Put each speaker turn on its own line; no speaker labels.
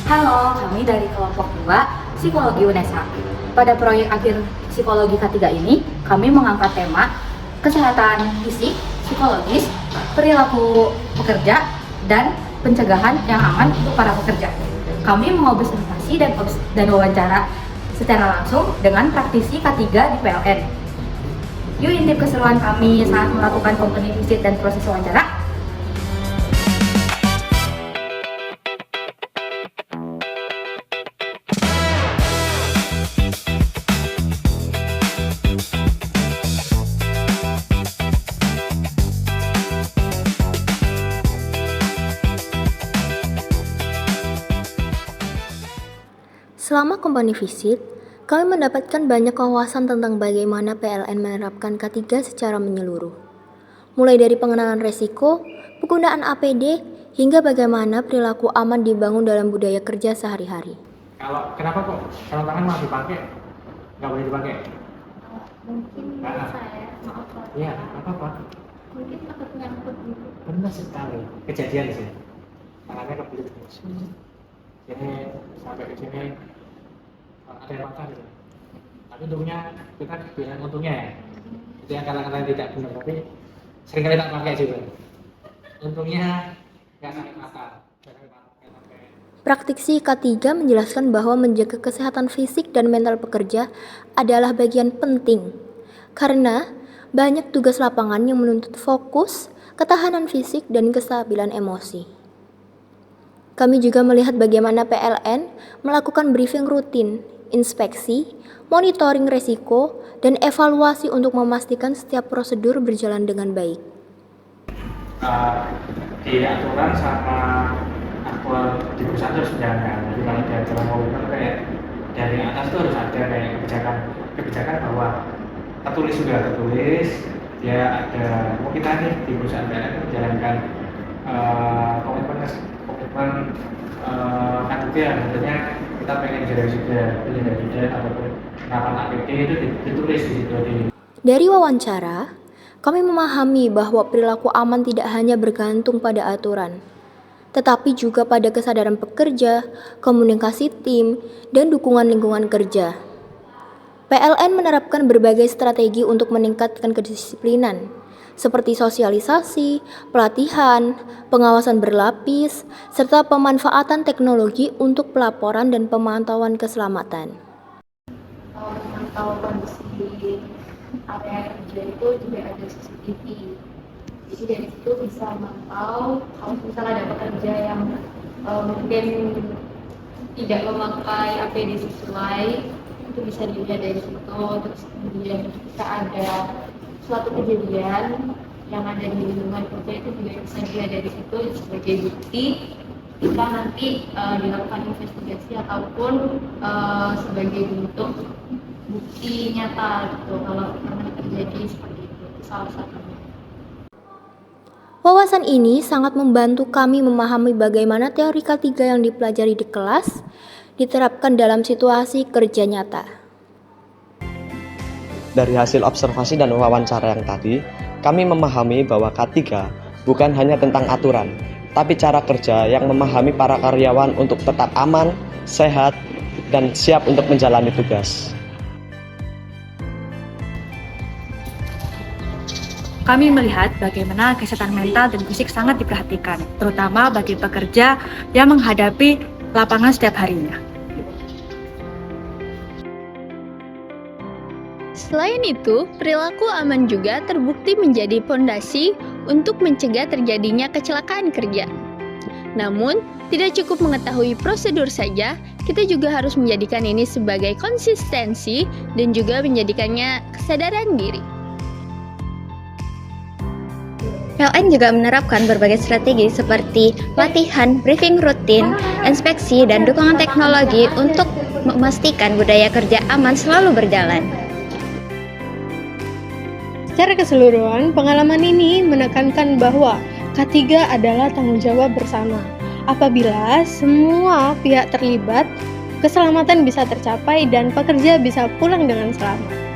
Halo, kami dari kelompok 2 Psikologi UNESA. Pada proyek akhir Psikologi K3 ini, kami mengangkat tema kesehatan fisik, psikologis, perilaku pekerja, dan pencegahan yang aman untuk para pekerja. Kami mengobservasi dan wawancara secara langsung dengan praktisi K3 di PLN. Yuk intip keseruan kami saat melakukan company visit dan proses wawancara.
Selama company visit, kami mendapatkan banyak wawasan tentang bagaimana PLN menerapkan K3 secara menyeluruh. Mulai dari pengenalan resiko, penggunaan APD, hingga bagaimana perilaku aman dibangun dalam budaya kerja sehari-hari.
Kenapa kok sarung tangan malah dipakai? Nggak boleh dipakai?
Mungkin saya, maaf Pak.
Iya, apa-apa.
Mungkin takut nyangkut gitu.
Benar sekali. Kejadian sih. Tangannya kebelit. Sini sampai ke sini ada yang patah gitu. Tapi untungnya kita bilang untungnya ya. Itu yang kadang-kadang tidak benar, tapi seringkali tak pakai juga. Untungnya nggak sampai patah.
Praktisi K3 menjelaskan bahwa menjaga kesehatan fisik dan mental pekerja adalah bagian penting, karena banyak tugas lapangan yang menuntut fokus, ketahanan fisik, dan kestabilan emosi. Kami juga melihat bagaimana PLN melakukan briefing rutin, inspeksi, monitoring resiko, dan evaluasi untuk memastikan setiap prosedur berjalan dengan baik.
Di aturan sama aktual di perusahaan harus dijalankan. Jadi kalau di aturan komitmen kayak dari atas itu harus ada kayak kebijakan bahwa tertulis dia ada kita nih di perusahaan PLN menjalankan komitmen K3 tentunya kita pengen sudah ataupun penerapan APD itu ditulis di situ.
Dari wawancara, kami memahami bahwa perilaku aman tidak hanya bergantung pada aturan, tetapi juga pada kesadaran pekerja, komunikasi tim, dan dukungan lingkungan kerja. PLN menerapkan berbagai strategi untuk meningkatkan kedisiplinan, seperti sosialisasi, pelatihan, pengawasan berlapis, serta pemanfaatan teknologi untuk pelaporan dan pemantauan keselamatan.
Memantau kondisi area kerja itu juga ada CCTV. Jadi dari situ bisa memantau kalau misalnya ada pekerja yang mungkin tidak memakai APD sesuai, itu bisa dilihat dari situ. Terus kemudian jika ada suatu kejadian yang ada di lingkungan kerja itu juga bisa dilihat dari situ sebagai bukti kita nanti dilakukan investigasi ataupun sebagai bentuk bukti nyata gitu kalau memang terjadi seperti itu salah satunya.
Wawasan ini sangat membantu kami memahami bagaimana teori K3 yang dipelajari di kelas diterapkan dalam situasi kerja nyata.
Dari hasil observasi dan wawancara yang tadi, kami memahami bahwa K3 bukan hanya tentang aturan, tapi cara kerja yang memahami para karyawan untuk tetap aman, sehat, dan siap untuk menjalani tugas.
Kami melihat bagaimana kesehatan mental dan fisik sangat diperhatikan, terutama bagi pekerja yang menghadapi lapangan setiap harinya.
Selain itu, perilaku aman juga terbukti menjadi fondasi untuk mencegah terjadinya kecelakaan kerja. Namun, tidak cukup mengetahui prosedur saja, kita juga harus menjadikan ini sebagai konsistensi dan juga menjadikannya kesadaran diri.
PLN juga menerapkan berbagai strategi seperti pelatihan, briefing rutin, inspeksi, dan dukungan teknologi untuk memastikan budaya kerja aman selalu berjalan.
Secara keseluruhan, pengalaman ini menekankan bahwa K3 adalah tanggung jawab bersama. Apabila semua pihak terlibat, keselamatan bisa tercapai dan pekerja bisa pulang dengan selamat.